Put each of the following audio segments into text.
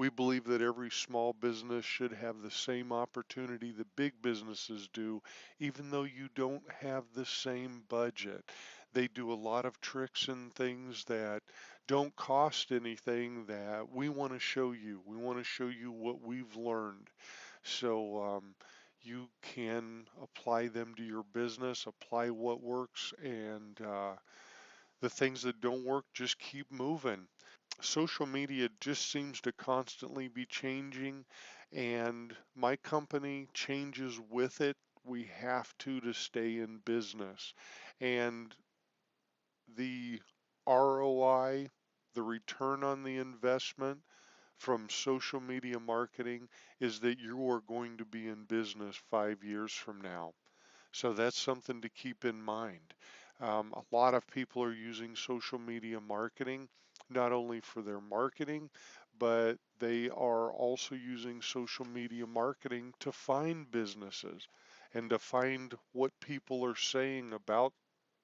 We believe that every small business should have the same opportunity that big businesses do, even though you don't have the same budget. They do a lot of tricks and things that don't cost anything that we want to show you. We want to show you what we've learned. So you can apply them to your business, apply what works, and the things that don't work, just keep moving. Social media just seems to constantly be changing, and my company changes with it. We have to stay in business. And the ROI, the return on the investment from social media marketing is that you are going to be in business 5 years from now. So that's something to keep in mind. A lot of people are using social media marketing not only for their marketing, but they are also using social media marketing to find businesses and to find what people are saying about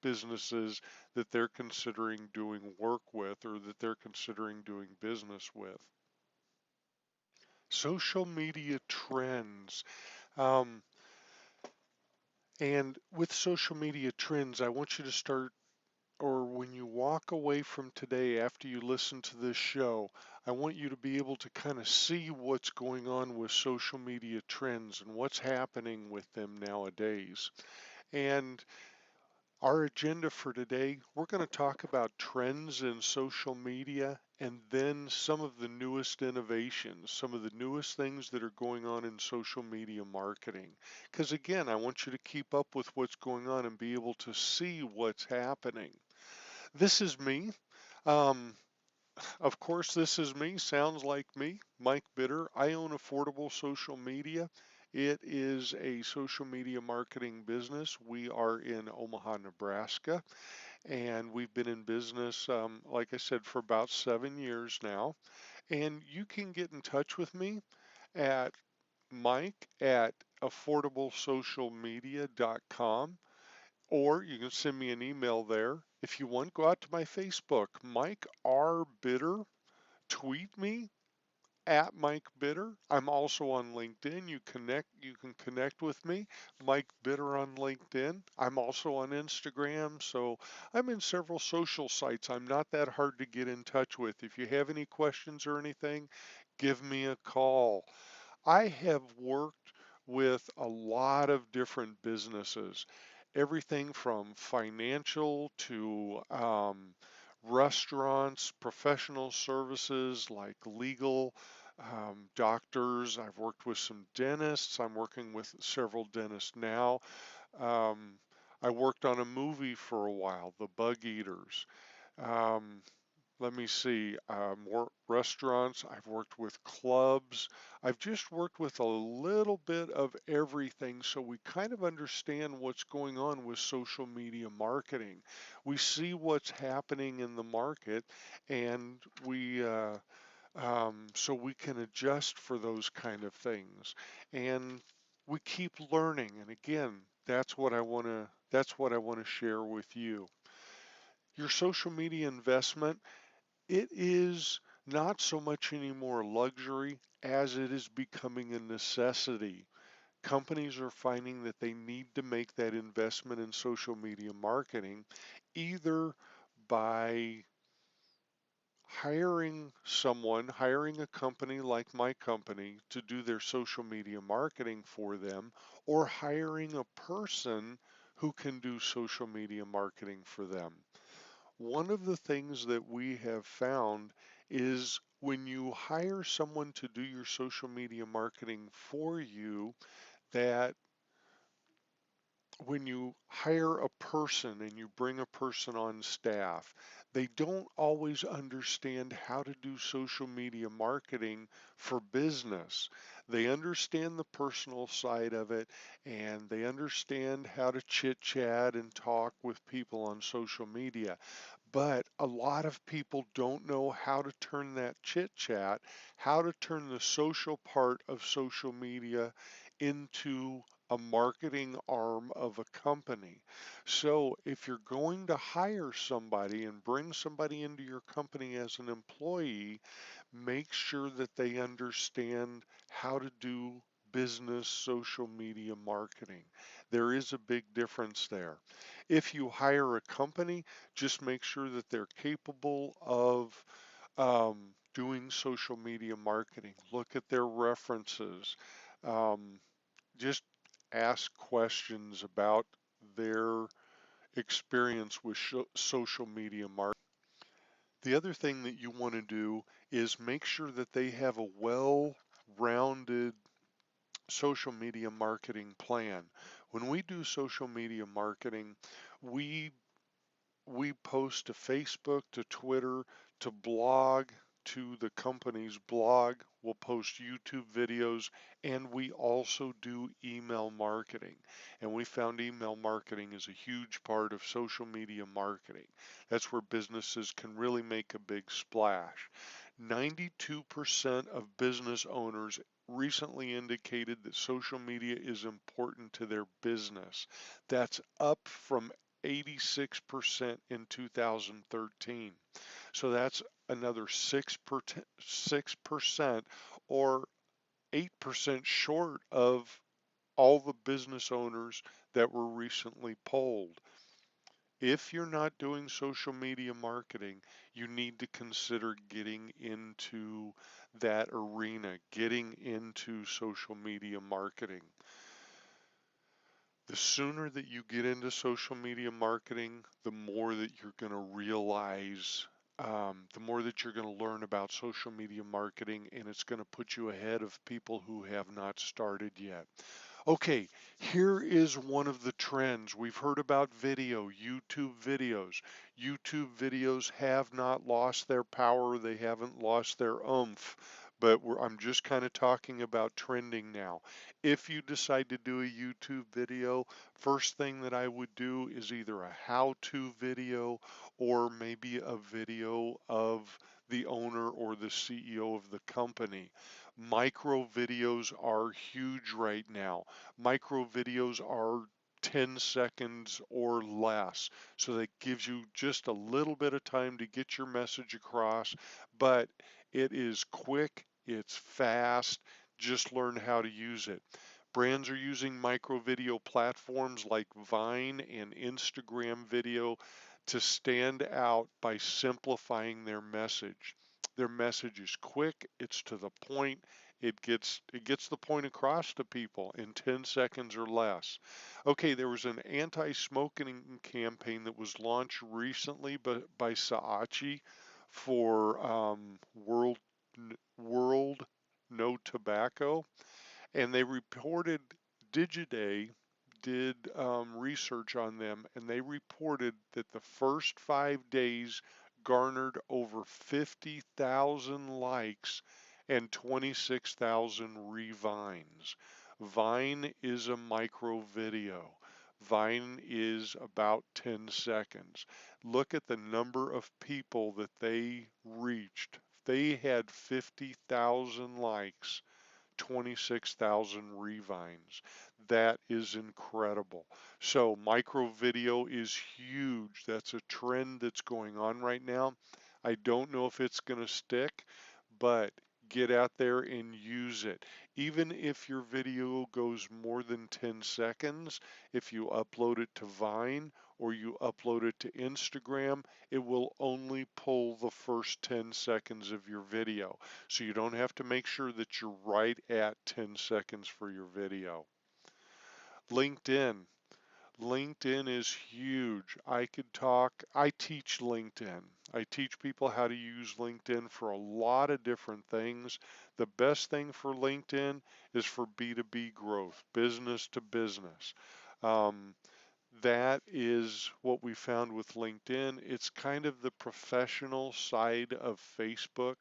businesses that they're considering doing work with or that they're considering doing business with. Social media trends. Um, And with social media trends, I want you to start, or when you walk away from today after you listen to this show, I want you to be able to kind of see what's going on with social media trends and what's happening with them nowadays. And our agenda for today, we're going to talk about trends in social media and then some of the newest innovations, some of the newest things that are going on in social media marketing. Because again, I want you to keep up with what's going on and be able to see what's happening. This is me. Um, of course, this is me. Sounds like me, Mike Bitter. I own Affordable Social Media. It is a social media marketing business. We are in Omaha, Nebraska, and we've been in business, like I said, for about 7 years now. And you can get in touch with me at Mike at affordablesocialmedia.com, or you can send me an email there. If you want, go out to my Facebook, Mike R. Bitter. Tweet me at Mike Bitter. I'm also on LinkedIn. You can connect with me, Mike Bitter on LinkedIn. I'm also on Instagram, so I'm in several social sites. I'm not that hard to get in touch with. If you have any questions or anything, give me a call. I have worked with a lot of different businesses, everything from financial to restaurants, professional services like legal, doctors. I've worked with some dentists. I'm working with several dentists now. Um, I worked on a movie for a while, The Bug Eaters. Um, let me see, more restaurants. I've worked with clubs. I've just worked with a little bit of everything so we kind of understand what's going on with social media marketing. We see what's happening in the market and so we can adjust for those kind of things. And we keep learning. And again, that's what I want to share with you. Your social media investment, it is not so much anymore luxury as it is becoming a necessity. Companies are finding that they need to make that investment in social media marketing either by hiring a company like my company to do their social media marketing for them, or hiring a person who can do social media marketing for them. One of the things that we have found is when you hire someone to do your social media marketing for you, that when you hire a person and you bring a person on staff, they don't always understand how to do social media marketing for business. They understand the personal side of it and they understand how to chit chat and talk with people on social media. But a lot of people don't know how to turn that chit chat, how to turn the social part of social media into a marketing arm of a company. So if you're going to hire somebody and bring somebody into your company as an employee, Make sure that they understand how to do business social media marketing. There is a big difference there. If you hire a company, just make sure that they're capable of doing social media marketing. Look at their references. Um, just ask questions about their experience with social media marketing. The other thing that you want to do is make sure that they have a well-rounded social media marketing plan. When we do social media marketing, we we post to Facebook, to Twitter, to blog, to the company's blog. We'll post YouTube videos, and we also do email marketing. And we found email marketing is a huge part of social media marketing. That's where businesses can really make a big splash. 92% of business owners recently indicated that social media is important to their business. That's up from 86% in 2013. So that's another 6% or 8% short of all the business owners that were recently polled. If you're not doing social media marketing, you need to consider getting into that arena, getting into social media marketing. The sooner that you get into social media marketing, the more that you're going to realize, the more that you're going to learn about social media marketing, and it's going to put you ahead of people who have not started yet. Okay, here is one of the trends. We've heard about video, YouTube videos. YouTube videos have not lost their power, they haven't lost their oomph, but I'm just kind of talking about trending now. If you decide to do a YouTube video, first thing that I would do is either a how-to video or maybe a video of the owner or the CEO of the company. Micro videos are huge right now. Micro videos are 10 seconds or less. So that gives you just a little bit of time to get your message across, but it is quick, it's fast, just learn how to use it. Brands are using micro video platforms like Vine and Instagram video to stand out by simplifying their message. Their message is quick, it's to the point, it gets the point across to people in 10 seconds or less. Okay, there was an anti-smoking campaign that was launched recently by Saatchi for World No Tobacco, and they reported Digiday did research on them, and they reported that the first 5 days garnered over 50,000 likes and 26,000 revines. Vine is a micro video. Vine is about 10 seconds. Look at the number of people that they reached. They had 50,000 likes, 26,000 revines. That is incredible. So micro video is huge. That's a trend that's going on right now. I don't know if it's going to stick, but get out there and use it. Even if your video goes more than 10 seconds, if you upload it to Vine or you upload it to Instagram, it will only pull the first 10 seconds of your video. So you don't have to make sure that you're right at 10 seconds for your video. LinkedIn. LinkedIn is huge. I teach LinkedIn. I teach people how to use LinkedIn for a lot of different things. The best thing for LinkedIn is for B2B growth, business to business. Um, that is what we found with LinkedIn. It's kind of the professional side of Facebook.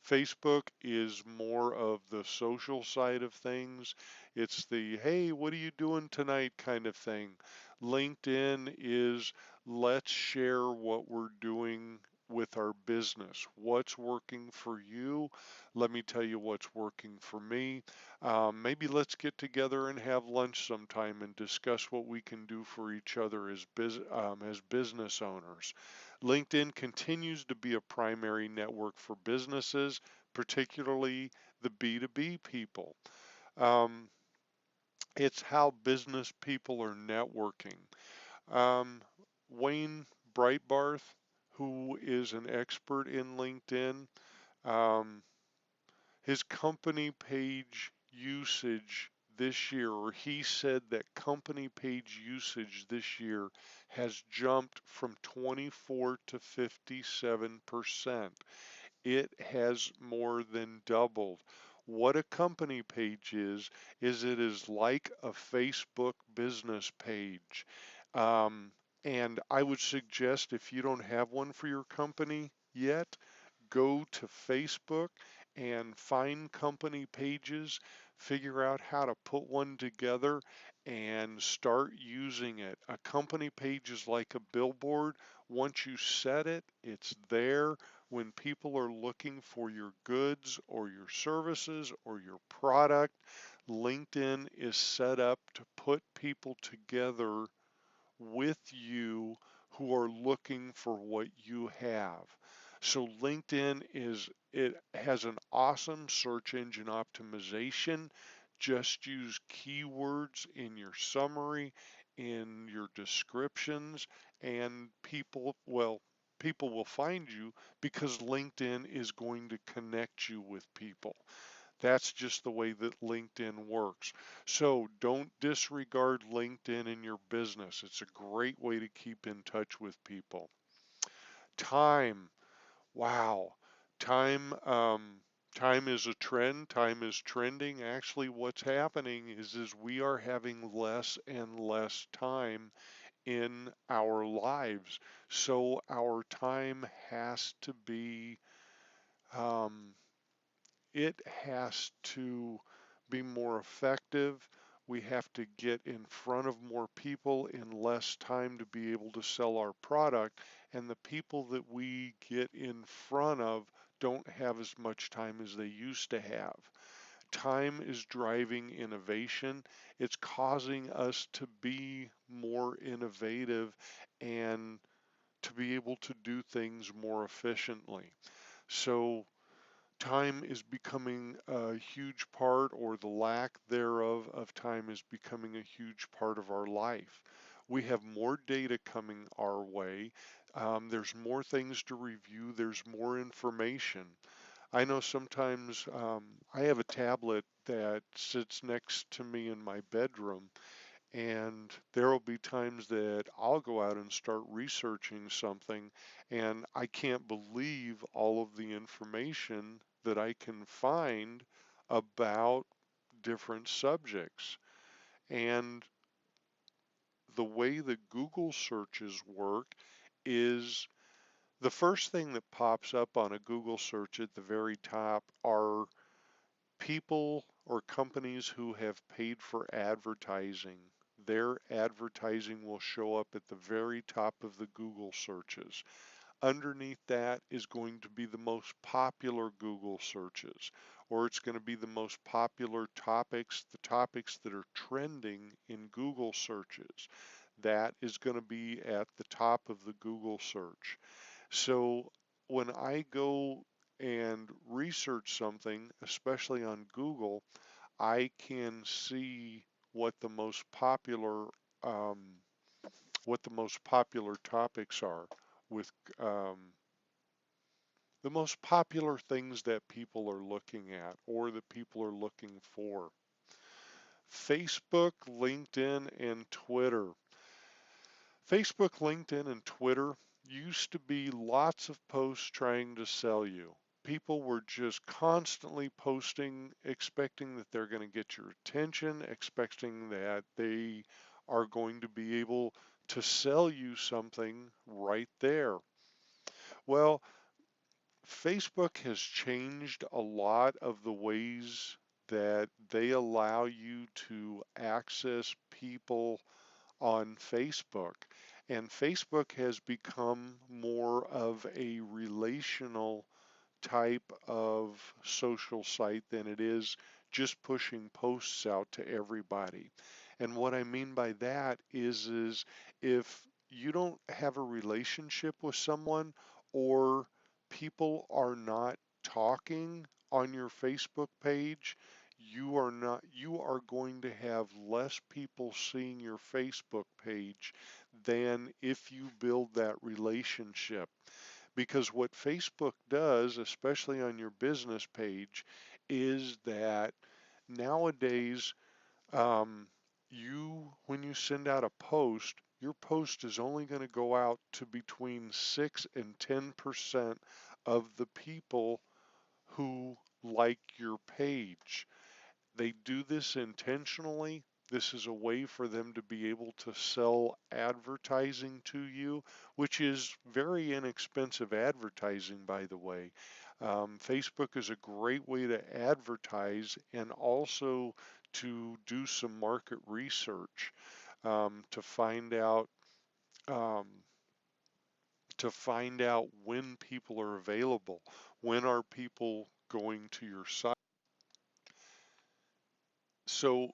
Facebook is more of the social side of things. It's the, hey, what are you doing tonight kind of thing. LinkedIn is, let's share what we're doing with our business. What's working for you? Let me tell you what's working for me. Maybe let's get together and have lunch sometime and discuss what we can do for each other as business owners. LinkedIn continues to be a primary network for businesses, particularly the B2B people. Um, it's how business people are networking. Um, Wayne Breitbarth, who is an expert in LinkedIn, um, his company page usage this year, or he said that company page usage this year has jumped from 24 to 57%. It has more than doubled. What a company page is it is like a Facebook business page. Um, and I would suggest if you don't have one for your company yet, go to Facebook and find company pages, figure out how to put one together and start using it. A company page is like a billboard. Once you set it, it's there. When people are looking for your goods or your services or your product, LinkedIn is set up to put people together with you who are looking for what you have. So LinkedIn it has an awesome search engine optimization. Just use keywords in your summary, in your descriptions, and people will find you because LinkedIn is going to connect you with people. That's just the way that LinkedIn works. So don't disregard LinkedIn in your business. It's a great way to keep in touch with people. Time. Wow. Time, time is a trend. Time is trending. Actually, what's happening is we are having less and less time in our lives. So our time has to be um, it has to be more effective. We have to get in front of more people in less time to be able to sell our product. And the people that we get in front of don't have as much time as they used to have. Time is driving innovation. It's causing us to be more innovative and to be able to do things more efficiently. So time is becoming a huge part, or the lack thereof of time is becoming a huge part of our life. We have more data coming our way. There's more things to review. There's more information. I know sometimes I have a tablet that sits next to me in my bedroom, and there will be times that I'll go out and start researching something, and I can't believe all of the information that I can find about different subjects. And the way the Google searches work is the first thing that pops up on a Google search at the very top are people or companies who have paid for advertising. Their advertising will show up at the very top of the Google searches. Underneath that is going to be the most popular Google searches, or it's going to be the most popular topics, the topics that are trending in Google searches. That is going to be at the top of the Google search. So when I go and research something, especially on Google, I can see what the most popular um, topics are with um, the most popular things that people are looking at or that people are looking for. Facebook, LinkedIn, and Twitter. Facebook, LinkedIn, and Twitter used to be lots of posts trying to sell you. People were just constantly posting, expecting that they're going to get your attention, expecting that they are going to be able to sell you something right there. Well, Facebook has changed a lot of the ways that they allow you to access people on Facebook. And Facebook has become more of a relational type of social site than it is just pushing posts out to everybody. And what I mean by that is if you don't have a relationship with someone, or people are not talking on your Facebook page, you are going to have less people seeing your Facebook page than if you build that relationship. Because what Facebook does, especially on your business page, is that nowadays, um, when you send out a post, your post is only going to go out to between 6 and 10% of the people who like your page. They do this intentionally. This is a way for them to be able to sell advertising to you, which is very inexpensive advertising, by the way. Facebook is a great way to advertise and also to do some market research to find out um, when people are available, when are people going to your site. So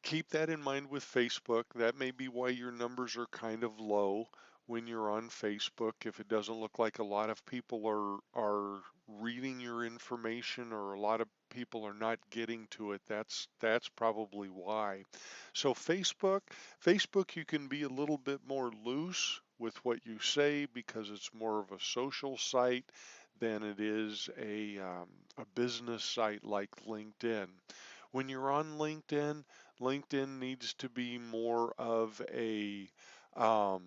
keep that in mind with Facebook. That may be why your numbers are kind of low when you're on Facebook. If it doesn't look like a lot of people are reading your information or a lot of people are not getting to it, that's probably why. So Facebook you can be a little bit more loose with what you say because it's more of a social site than it is a business site like LinkedIn. When you're on LinkedIn, LinkedIn needs to be more of a um,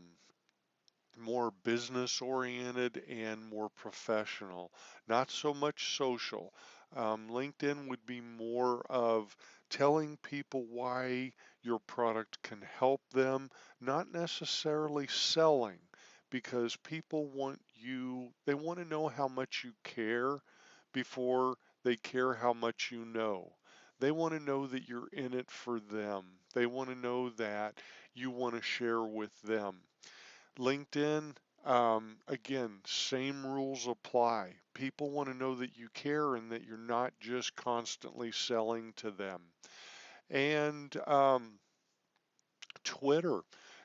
more business oriented and more professional, not so much social. LinkedIn would be more of telling people why your product can help them, not necessarily selling, because people they want to know how much you care before they care how much you know. They want to know that you're in it for them. They want to know that you want to share with them. LinkedIn, again, same rules apply. People want to know that you care and that you're not just constantly selling to them. And Twitter.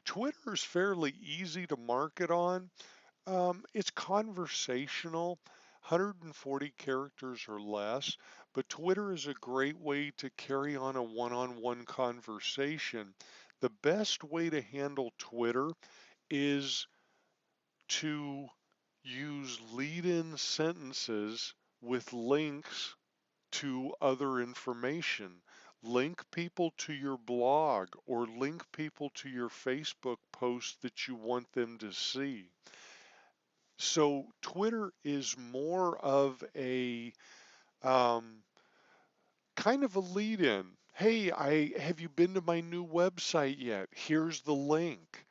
Twitter is fairly easy to market on. It's conversational, 140 characters or less, but Twitter is a great way to carry on a one-on-one conversation. The best way to handle Twitter is to use lead-in sentences with links to other information. Link people to your blog or link people to your Facebook post that you want them to see. So Twitter is more of a um, kind of a lead in. Hey, I have you been to my new website yet? Here's the link.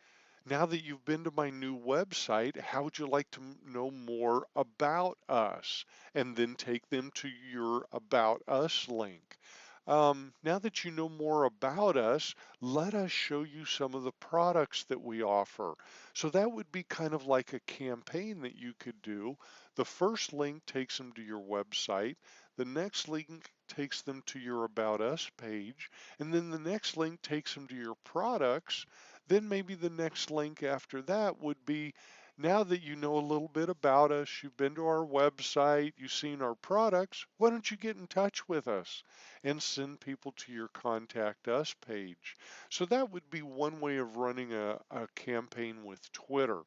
Now that you've been to my new website, how would you like to know more about us? And then take them to your About Us link. Now that you know more about us, let us show you some of the products that we offer. So that would be kind of like a campaign that you could do. The first link takes them to your website. The next link takes them to your About Us page. And then the next link takes them to your products. Then maybe the next link after that would be, now that you know a little bit about us, you've been to our website, you've seen our products, why don't you get in touch with us and send people to your Contact Us page? So that would be one way of running a campaign with Twitter.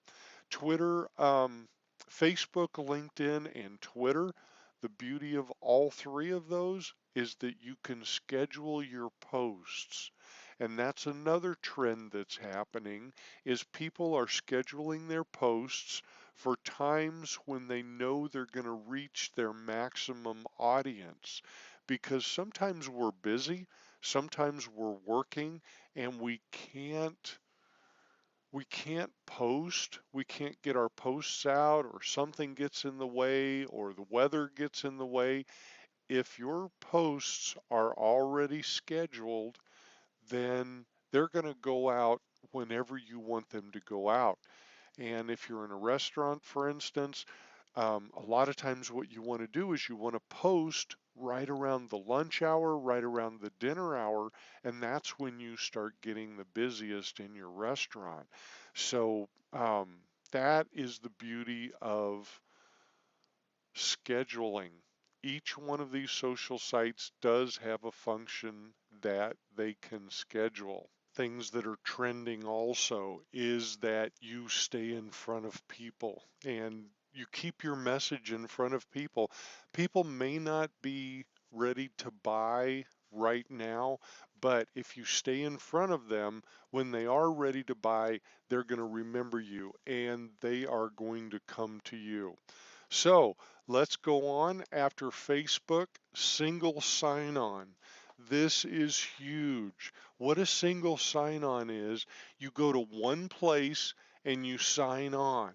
Twitter, Facebook, LinkedIn, and Twitter. The beauty of all three of those is that you can schedule your posts. And that's another trend that's happening is people are scheduling their posts for times when they know they're going to reach their maximum audience. Because sometimes we're busy, sometimes we're working, and we can't post, we can't get our posts out, or something gets in the way, or the weather gets in the way. If your posts are already scheduled, then they're going to go out whenever you want them to go out. And if you're in a restaurant, for instance, a lot of times what you want to do is you want to post right around the lunch hour, right around the dinner hour, and that's when you start getting the busiest in your restaurant. So that is the beauty of scheduling. each one of these social sites does have a function that they can schedule. Things that are trending also is that you stay in front of people and you keep your message in front of people. People may not be ready to buy right now, but if you stay in front of them, when they are ready to buy, they're going to remember you and they are going to come to you. So let's go on after Facebook, single sign on. This is huge. What a single sign on is, you go to one place and you sign on.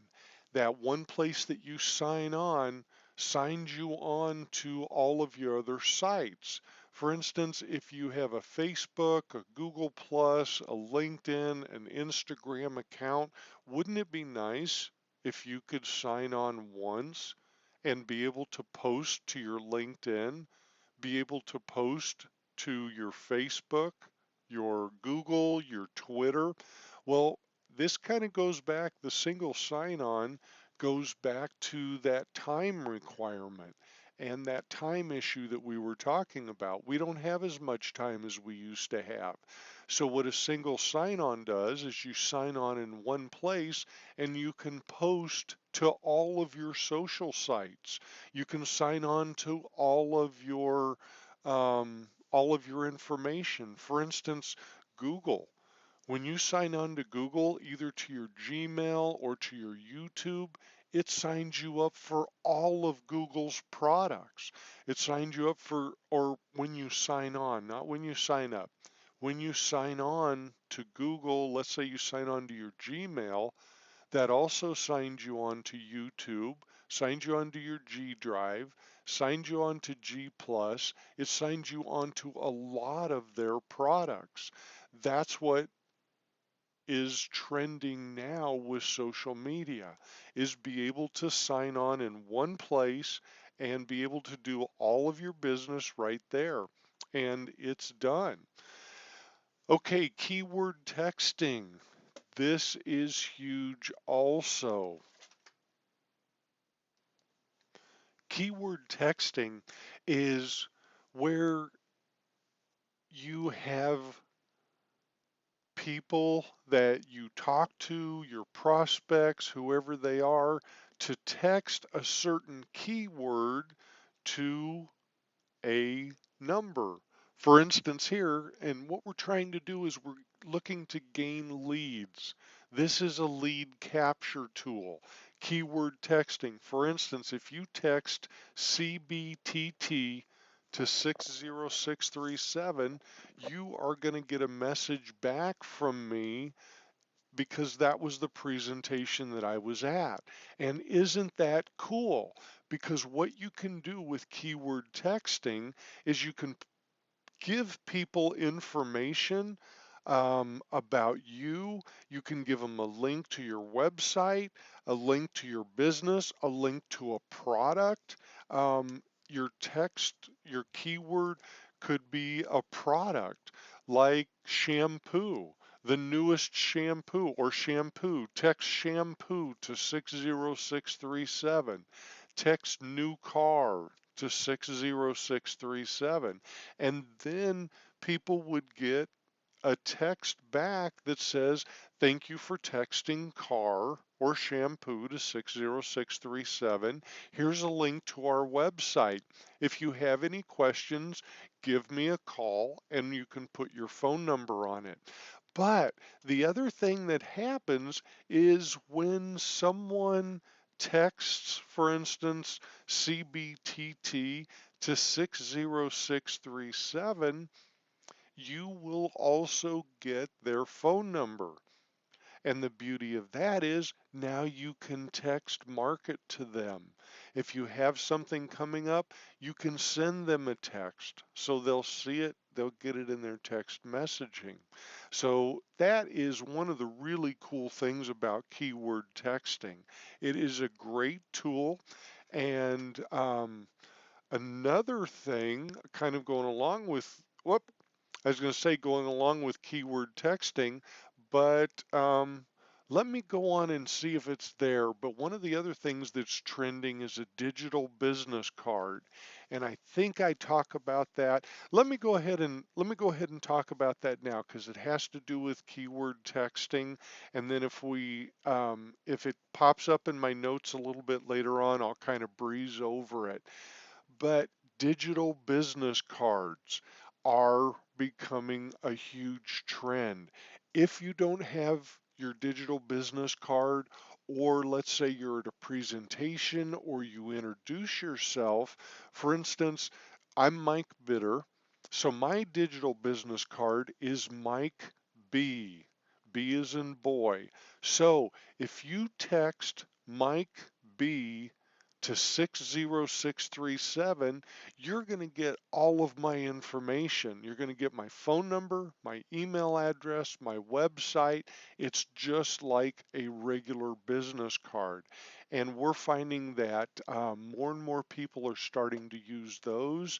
That one place that you sign on signs you on to all of your other sites. For instance, if you have a Facebook, a Google Plus, a LinkedIn, an Instagram account, wouldn't it be nice if you could sign on once and be able to post to your LinkedIn, be able to post to your Facebook, your Google, your Twitter? Well, this kind of goes back, the single sign on goes back to that time requirement and that time issue that we were talking about. We don't have as much time as we used to have. So what a single sign-on does is you sign on in one place and you can post to all of your social sites. You can sign on to all of your information. For instance, Google. When you sign on to Google, either to your Gmail or to your YouTube, it signs you up for all of Google's products. It signs you up for, or when you sign on, not when you sign up. When you sign on to Google, let's say you sign on to your Gmail, that also signs you on to YouTube, signs you on to your G Drive, signs you on to G Plus. It signs you on to a lot of their products. That's what is trending now with social media, is be able to sign on in one place and be able to do all of your business right there. And it's done. Okay, keyword texting. This is huge also. Keyword texting is where you have people that you talk to, your prospects, whoever they are, to text a certain keyword to a number. For instance, here, and what we're trying to do is we're looking to gain leads. This is a lead capture tool. Keyword texting. For instance, if you text CBTT to 60637, you are going to get a message back from me because that was the presentation that I was at. And isn't that cool? Because what you can do with keyword texting is you can give people information about you. You can give them a link to your website, a link to your business, a link to a product. Your text, your keyword could be a product like shampoo, the newest shampoo or shampoo. Text shampoo to 60637. Text new car to 60637. And then people would get a text back that says, thank you for texting car or shampoo to 60637. Here's a link to our website. If you have any questions, give me a call and you can put your phone number on it. But the other thing that happens is when someone texts, for instance, CBTT to 60637, you will also get their phone number. And the beauty of that is now you can text market to them. If you have something coming up, you can send them a text so they'll see it, they'll get it in their text messaging. So that is one of the really cool things about keyword texting. It is a great tool. And another thing, kind of going along with, whoop, I was going to say going along with keyword texting, but Let me go on and see if it's there. But one of the other things that's trending is a digital business card. And I think I talk about that. Let me go ahead and talk about that now because it has to do with keyword texting. And then if it pops up in my notes a little bit later on, I'll kind of breeze over it. But digital business cards are becoming a huge trend. If you don't have your digital business card, or let's say you're at a presentation or you introduce yourself, for instance, I'm Mike Bitter, so my digital business card is Mike B. B is in boy. So if you text Mike B to 60637, you're going to get all of my information. You're going to get my phone number, my email address, my website. It's just like a regular business card. And we're finding that more and more people are starting to use those.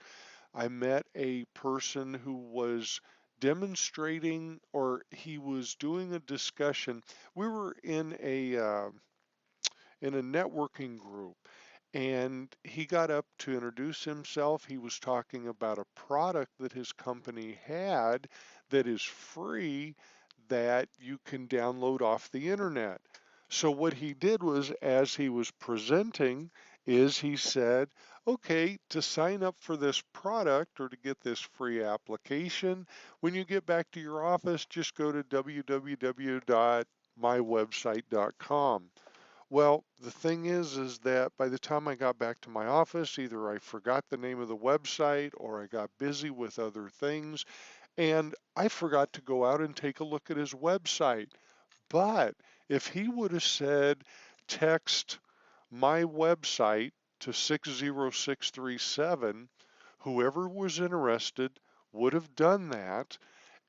I met a person who was demonstrating, or he was doing a discussion. We were in a networking group, and he got up to introduce himself. He was talking about a product that his company had that is free, that you can download off the internet. So what he did was, as he was presenting, is he said, okay, to sign up for this product or to get this free application, when you get back to your office, just go to www.mywebsite.com. Well, the thing is that by the time I got back to my office, either I forgot the name of the website or I got busy with other things, and I forgot to go out and take a look at his website. But if he would have said, text my website to 60637, whoever was interested would have done that,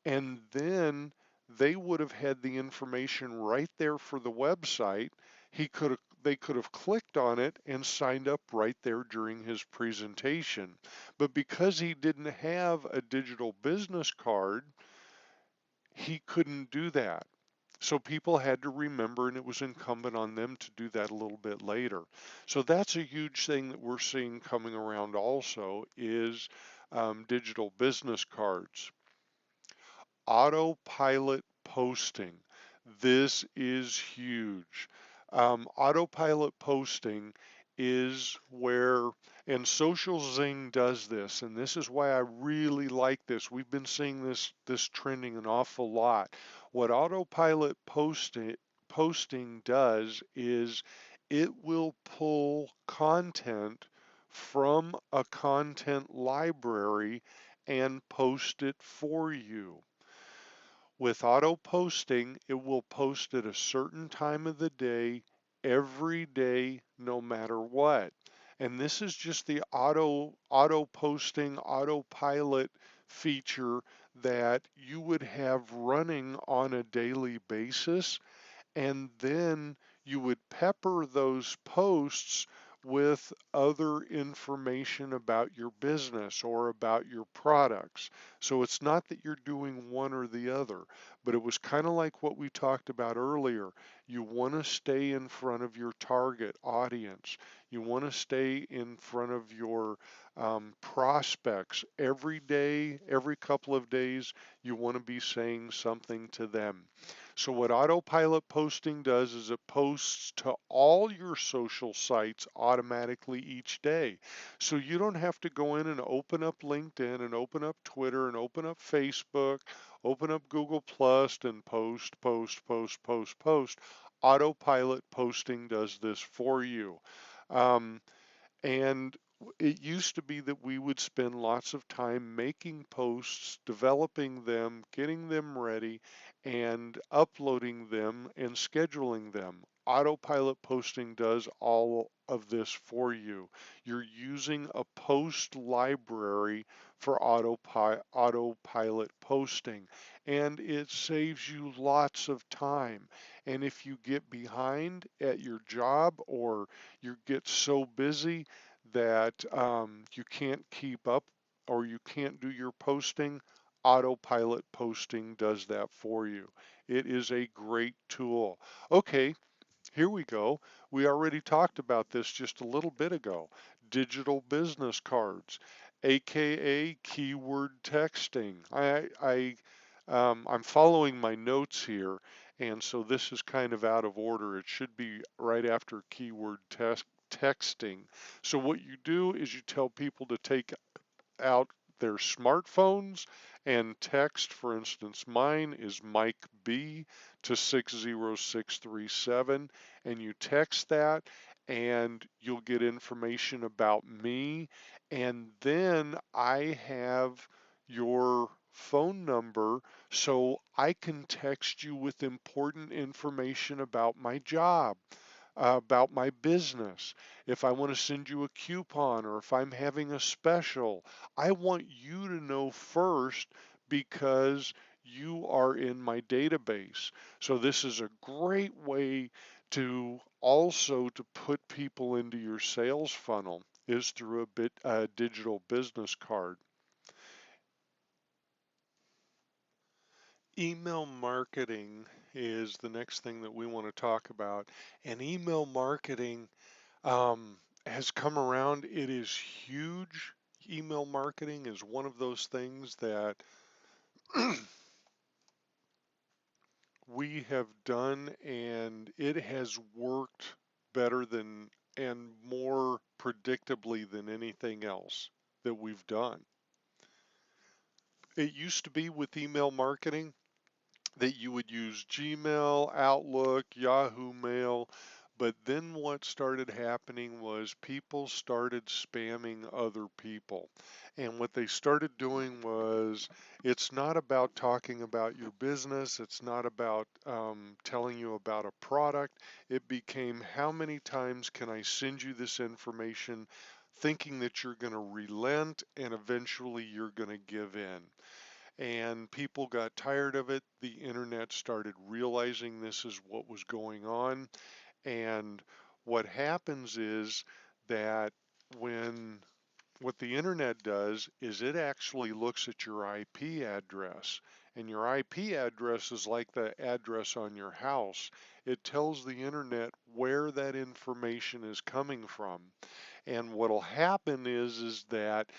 and then they would have had the information right there for the website. They could have clicked on it and signed up right there during his presentation. But because he didn't have a digital business card, he couldn't do that. So people had to remember, and it was incumbent on them to do that a little bit later. So that's a huge thing that we're seeing coming around also is digital business cards. Autopilot posting. This is huge. Autopilot posting is where, and Social Zing does this, and this is why I really like this. We've been seeing this trending an awful lot. What autopilot posting does is it will pull content from a content library and post it for you. With auto posting, it will post at a certain time of the day, every day, no matter what. And this is just the auto posting, autopilot feature that you would have running on a daily basis, and then you would pepper those posts with other information about your business or about your products. So it's not that you're doing one or the other, but it was kind of like what we talked about earlier. You want to stay in front of your target audience. You want to stay in front of your prospects every day, every couple of days. You want to be saying something to them. So what autopilot posting does is it posts to all your social sites automatically each day. So you don't have to go in and open up LinkedIn and open up Twitter and open up Facebook, open up Google Plus and post, post, post, post, post. Autopilot posting does this for you. Um, and it used to be that we would spend lots of time making posts, developing them, getting them ready, and uploading them and scheduling them. Autopilot posting does all of this for you. You're using a post library for autopilot posting, and it saves you lots of time. And if you get behind at your job or you get so busy that you can't keep up or you can't do your posting, Autopilot posting does that for you. It is a great tool. Okay, here we go. We already talked about this just a little bit ago. Digital business cards, aka keyword texting. I'm following my notes here, and so this is kind of out of order. It should be right after keyword texting. So what you do is you tell people to take out their smartphones and text. For instance, mine is Mike B to 60637, and you text that and you'll get information about me. And then I have your phone number so I can text you with important information about my job, about my business. If I want to send you a coupon or if I'm having a special, I want you to know first because you are in my database. So this is a great way to also to put people into your sales funnel is through a digital business card. Email marketing is the next thing that we want to talk about. And email marketing has come around. It is huge. Email marketing is one of those things that we have done, and it has worked better than and more predictably than anything else that we've done. It used to be with email marketing that you would use Gmail, Outlook, Yahoo Mail. But then what started happening was people started spamming other people. And what they started doing was it's not about talking about your business, it's not about telling you about a product. It became how many times can I send you this information thinking that you're going to relent and eventually you're going to give in, and people got tired of it. The internet started realizing this is what was going on. And what happens is that when what the internet does is it actually looks at your IP address. And your IP address is like the address on your house. It tells the internet where that information is coming from. And what'll happen is that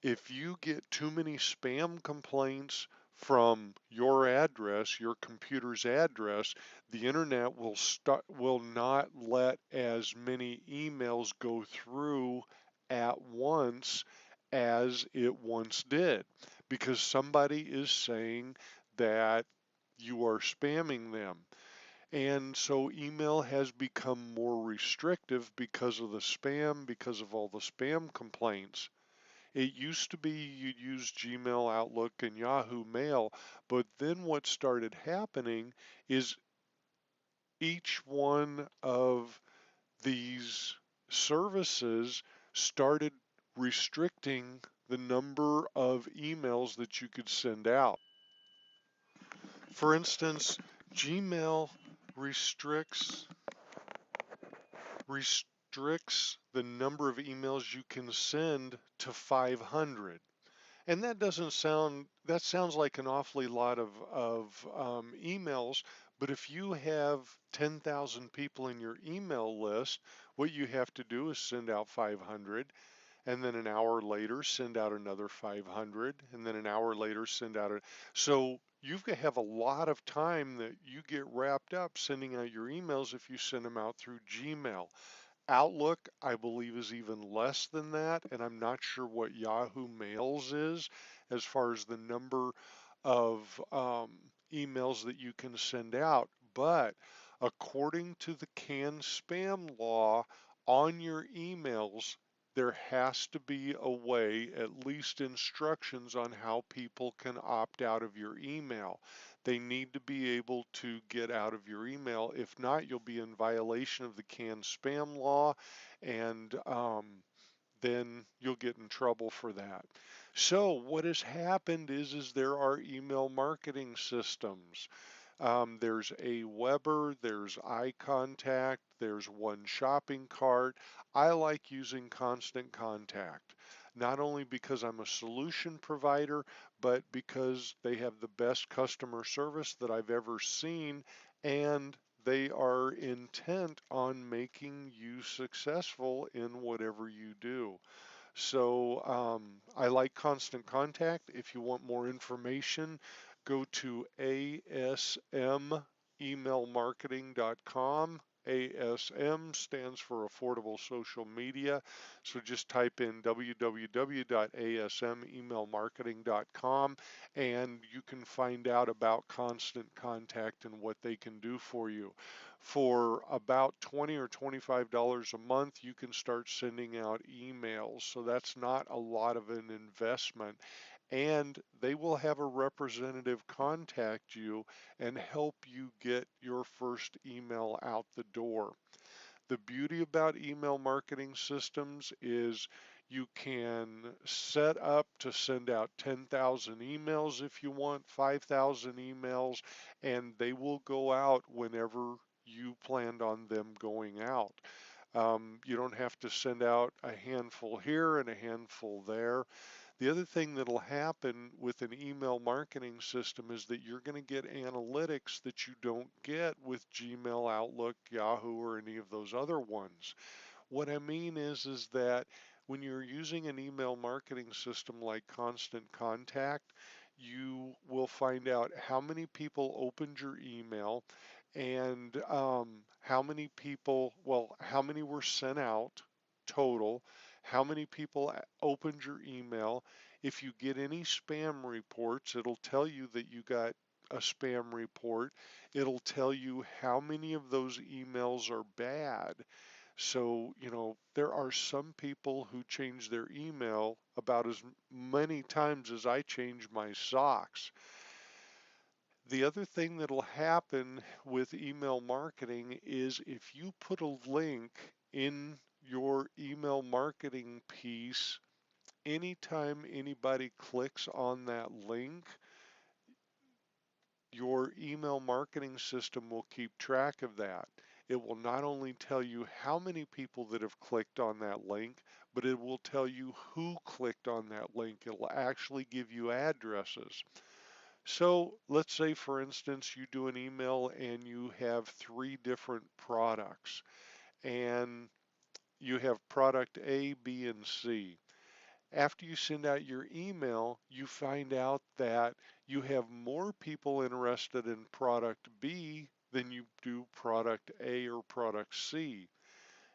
if you get too many spam complaints from your address, your computer's address, the internet will not let as many emails go through at once as it once did because somebody is saying that you are spamming them. And so email has become more restrictive because of the spam, because of all the spam complaints. It used to be you'd use Gmail, Outlook, and Yahoo Mail, but then what started happening is each one of these services started restricting the number of emails that you could send out. For instance, Gmail restricts restricts the number of emails you can send to 500. And that sounds like an awfully lot of emails, but if you have 10,000 people in your email list, what you have to do is send out 500, and then an hour later send out another 500, and then an hour later send out a, so you have a lot of time that you get wrapped up sending out your emails if you send them out through Gmail. Outlook, I believe, is even less than that, and I'm not sure what Yahoo Mails is as far as the number of emails that you can send out. But according to the CAN spam law, on your emails, there has to be a way, at least instructions on how people can opt out of your email. They need to be able to get out of your email. If not, you'll be in violation of the CAN spam law, and then you'll get in trouble for that. So what has happened is there are email marketing systems. There's Aweber, there's iContact, there's One Shopping Cart. I like using Constant Contact. not only because I'm a solution provider, but because they have the best customer service that I've ever seen, and they are intent on making you successful in whatever you do. So I like Constant Contact. If you want more information, go to asmemailmarketing.com. ASM stands for Affordable Social Media. So just type in www.asmemailmarketing.com and you can find out about Constant Contact and what they can do for you. For about $20 or $25 a month, you can start sending out emails. So that's not a lot of an investment. And they will have a representative contact you and help you get your first email out the door. The beauty about email marketing systems is you can set up to send out 10,000 emails if you want, 5,000 emails, and they will go out whenever you planned on them going out. You don't have to send out a handful here and a handful there. The other thing that'll happen with an email marketing system is that you're going to get analytics that you don't get with Gmail, Outlook, Yahoo, or any of those other ones. What I mean is that when you're using an email marketing system like Constant Contact, you will find out how many people opened your email and how many people, well, how many were sent out total, how many people opened your email. If you get any spam reports, it'll tell you that you got a spam report. It'll tell you how many of those emails are bad. So, there are some people who change their email about as many times as I change my socks. The other thing that'll happen with email marketing is if you put a link in your email marketing piece, anytime anybody clicks on that link, your email marketing system will keep track of that. It will not only tell you how many people that have clicked on that link, but it will tell you who clicked on that link. It will actually give you addresses. So let's say, for instance, you do an email and you have 3 different products, and you have product A, B, and C. After you send out your email, you find out that you have more people interested in product B than you do product A or product C.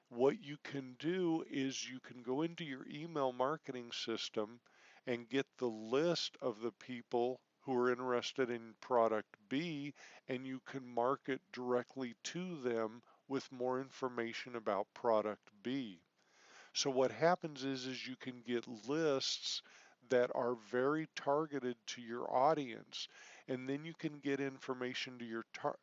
What you can do is you can go into your email marketing system and get the list of the people who are interested in product B, and you can market directly to them with more information about product B. So what happens is you can get lists that are very targeted to your audience, and then you can get information to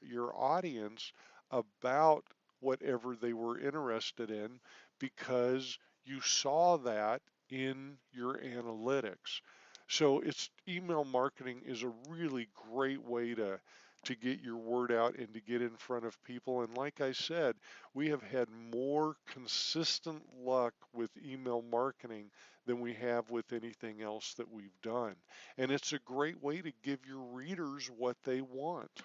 your audience about whatever they were interested in because you saw that in your analytics. So it's email marketing is a really great way to get your word out and to get in front of people. And like I said, we have had more consistent luck with email marketing than we have with anything else that we've done. And it's a great way to give your readers what they want.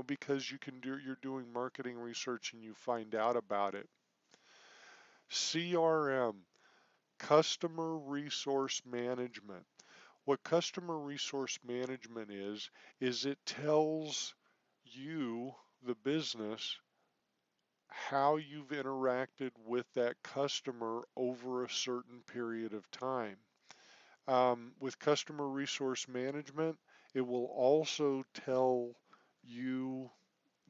Because you're doing marketing research and you find out about it. CRM, Customer Resource Management. What customer resource management is it tells you, the business, how you've interacted with that customer over a certain period of time. With customer resource management, it will also tell you,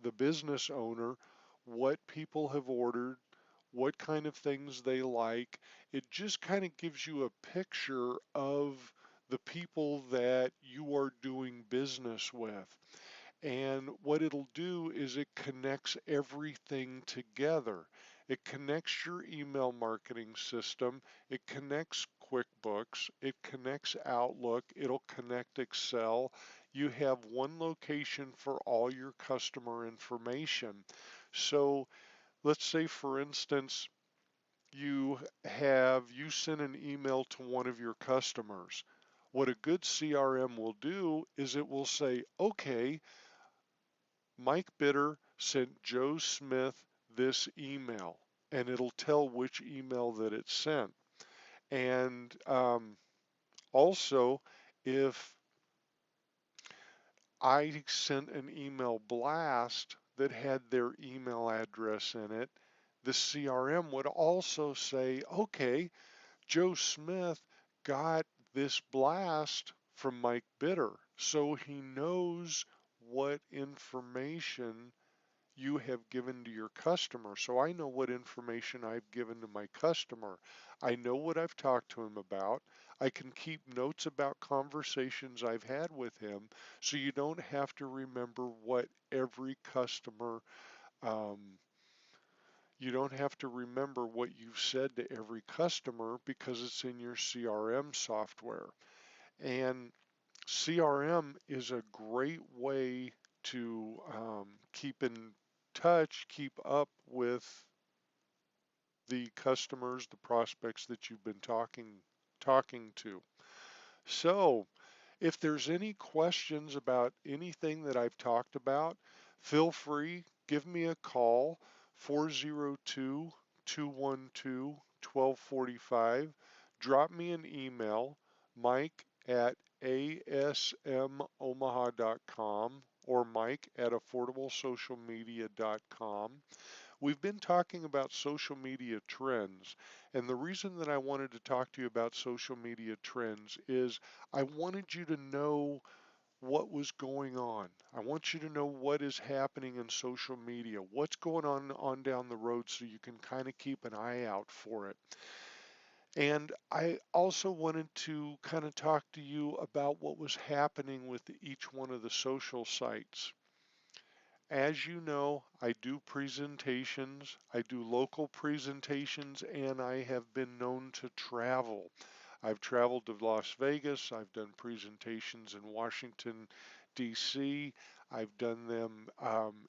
the business owner, what people have ordered, what kind of things they like. It just kind of gives you a picture of the people that you are doing business with. And what it'll do is it connects everything together. It connects your email marketing system, it connects QuickBooks, it connects Outlook, it'll connect Excel. You have one location for all your customer information. So let's say, for instance, you send an email to one of your customers. What a good CRM will do is it will say, okay, Mike Bitter sent Joe Smith this email, and it'll tell which email that it sent. And also, if I sent an email blast that had their email address in it, the CRM would also say, okay, Joe Smith got this blast from Mike Bitter, so he knows what information you have given to your customer. So I know what information I've given to my customer. I know what I've talked to him about. I can keep notes about conversations I've had with him, so you don't have to remember what every customer, um, you don't have to remember what you've said to every customer because it's in your CRM software. And CRM is a great way to keep in touch, keep up with the customers, the prospects that you've been talking to. So, if there's any questions about anything that I've talked about, feel free, give me a call, 402-212-1245. Drop me an email, mike at asmomaha.com or mike at affordablesocialmedia.com. We've been talking about social media trends, and the reason that I wanted to talk to you about social media trends is I wanted you to know what was going on. I want you to know what is happening in social media, what's going on down the road so you can kind of keep an eye out for it. And I also wanted to kind of talk to you about what was happening with each one of the social sites. As you know, I do presentations, I do local presentations, and I have been known to travel. I've traveled to Las Vegas, I've done presentations in Washington, D.C., I've done them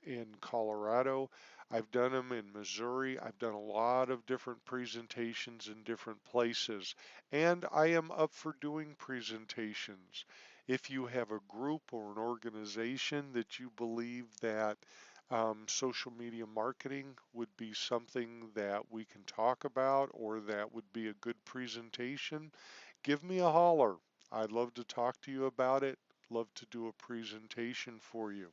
in Colorado, I've done them in Missouri, I've done a lot of different presentations in different places, and I am up for doing presentations. If you have a group or an organization that you believe that social media marketing would be something that we can talk about or that would be a good presentation, give me a holler. I'd love to talk to you about it. Love to do a presentation for you.